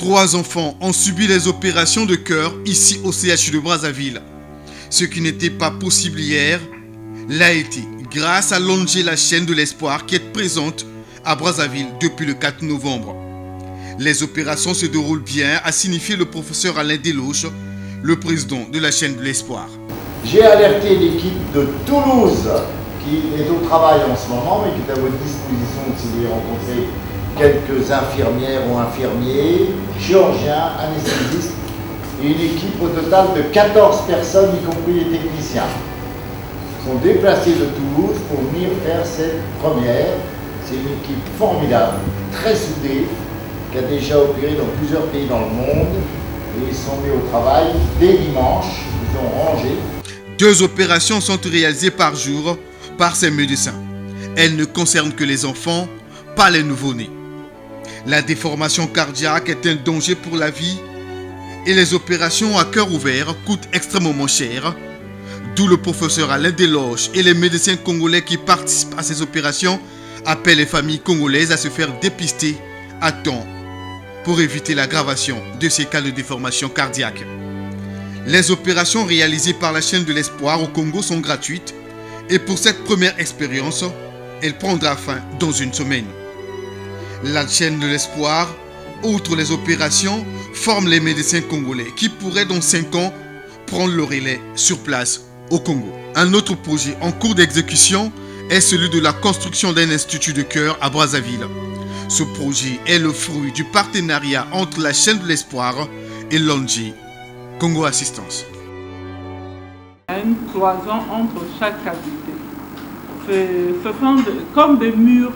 3 enfants ont subi les opérations de cœur ici au CHU de Brazzaville. Ce qui n'était pas possible hier l'a été grâce à l'ONG La Chaîne de l'Espoir qui est présente à Brazzaville depuis le 4 novembre. Les opérations se déroulent bien, a signifié le professeur Alain Deloche, le président de la Chaîne de l'Espoir. J'ai alerté l'équipe de Toulouse qui est au travail en ce moment, mais qui est à votre disposition si vous voulez rencontrer quelques infirmières ou infirmiers, chirurgiens, anesthésistes, et une équipe au total de 14 personnes, y compris les techniciens, sont déplacés de Toulouse pour venir faire cette première. C'est une équipe formidable, très soudée, qui a déjà opéré dans plusieurs pays dans le monde, et ils sont mis au travail dès dimanche, ils ont rangé. 2 opérations sont réalisées par jour par ces médecins. Elles ne concernent que les enfants, pas les nouveau-nés. La déformation cardiaque est un danger pour la vie et les opérations à cœur ouvert coûtent extrêmement cher. D'où le professeur Alain Deloche et les médecins congolais qui participent à ces opérations appellent les familles congolaises à se faire dépister à temps pour éviter l'aggravation de ces cas de déformation cardiaque. Les opérations réalisées par la Chaîne de l'Espoir au Congo sont gratuites et pour cette première expérience, elle prendra fin dans une semaine. La Chaîne de l'Espoir, outre les opérations, forme les médecins congolais qui pourraient dans 5 ans prendre le relais sur place au Congo. Un autre projet en cours d'exécution est celui de la construction d'un institut de cœur à Brazzaville. Ce projet est le fruit du partenariat entre la Chaîne de l'Espoir et l'ONG Congo Assistance. Il y a une cloison entre chaque cavité. Ce sont comme des murs.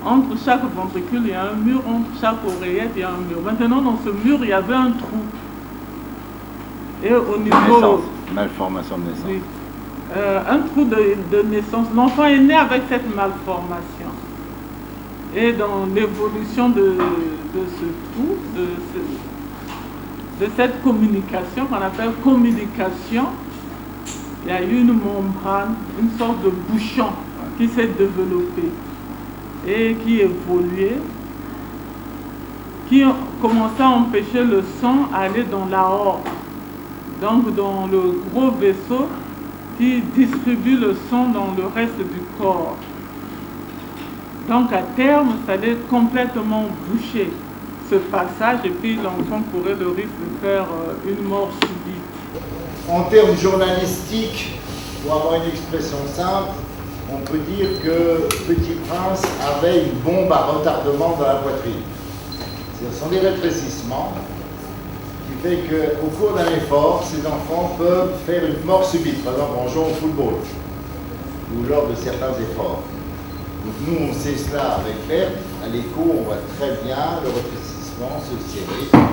Entre chaque ventricule, il y a un mur, entre chaque oreillette, il y a un mur. Maintenant, dans ce mur, il y avait un trou. Et au niveau... Malformation de naissance. Oui. Un trou de naissance. L'enfant est né avec cette malformation. Et dans l'évolution de ce trou, de cette communication, qu'on appelle communication, il y a eu une membrane, une sorte de bouchon qui s'est développé et qui évoluait, qui commençait à empêcher le sang d'aller dans l'aorte, donc dans le gros vaisseau qui distribue le sang dans le reste du corps. Donc à terme, ça allait complètement boucher ce passage et puis l'enfant courait le risque de faire une mort subite. En termes journalistiques, pour avoir une expression simple, on peut dire que Petit Prince avait une bombe à retardement dans la poitrine. Ce sont des rétrécissements qui fait qu'au cours d'un effort, ces enfants peuvent faire une mort subite, par exemple en jouant au football ou lors de certains efforts. Donc nous, on sait cela avec perte. À l'écho, on voit très bien le rétrécissement se serrer.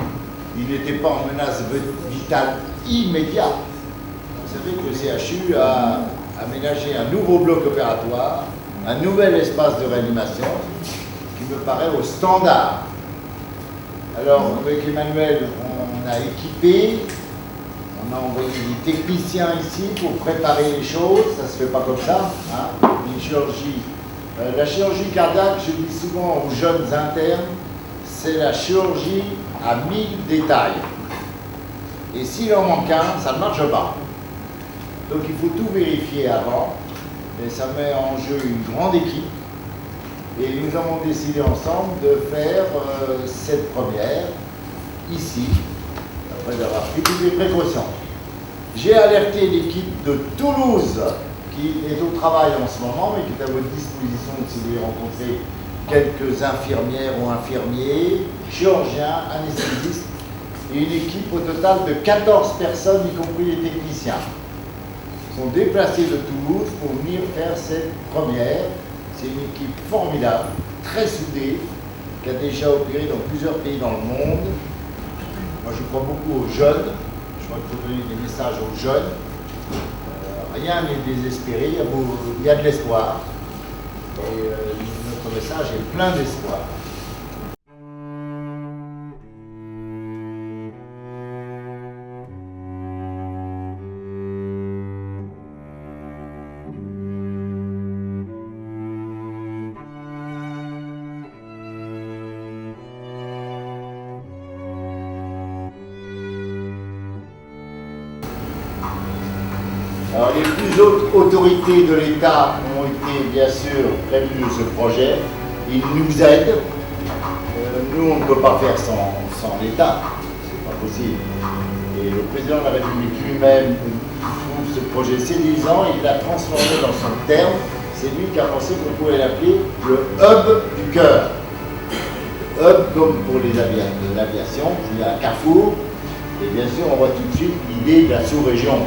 Il n'était pas en menace vitale immédiate. Vous savez que le CHU a aménagé un nouveau bloc opératoire, un nouvel espace de réanimation qui me paraît au standard. Alors, avec Emmanuel, on a équipé, on a envoyé des techniciens ici pour préparer les choses, ça ne se fait pas comme ça, hein. Une chirurgie. La chirurgie cardiaque, je dis souvent aux jeunes internes, c'est la chirurgie à 1000 détails. Et s'il en manque un, ça ne marche pas. Donc il faut tout vérifier avant, et ça met en jeu une grande équipe. Et nous avons décidé ensemble de faire cette première ici, après avoir pris toutes les précautions. J'ai alerté l'équipe de Toulouse, qui est au travail en ce moment, mais qui est à votre disposition si vous voulez rencontrer quelques infirmières ou infirmiers, chirurgiens, anesthésistes, et une équipe au total de 14 personnes, y compris les techniciens, sont déplacés de Toulouse pour venir faire cette première. C'est une équipe formidable, très soudée, qui a déjà opéré dans plusieurs pays dans le monde. Moi, je crois beaucoup aux jeunes. Je crois qu'il faut donner des messages aux jeunes. Rien n'est désespéré, il y a de l'espoir. Et notre message est plein d'espoir. autorités de l'État ont été bien sûr prévenues de ce projet. Ils nous aident. Nous, on ne peut pas faire sans l'État. C'est pas possible. Et le président de la République lui-même trouve ce projet séduisant. Il l'a transformé dans son terme. C'est lui qui a pensé qu'on pouvait l'appeler le hub du cœur. Hub comme pour l'aviation, il y a un carrefour. Et bien sûr, on voit tout de suite l'idée de la sous-région.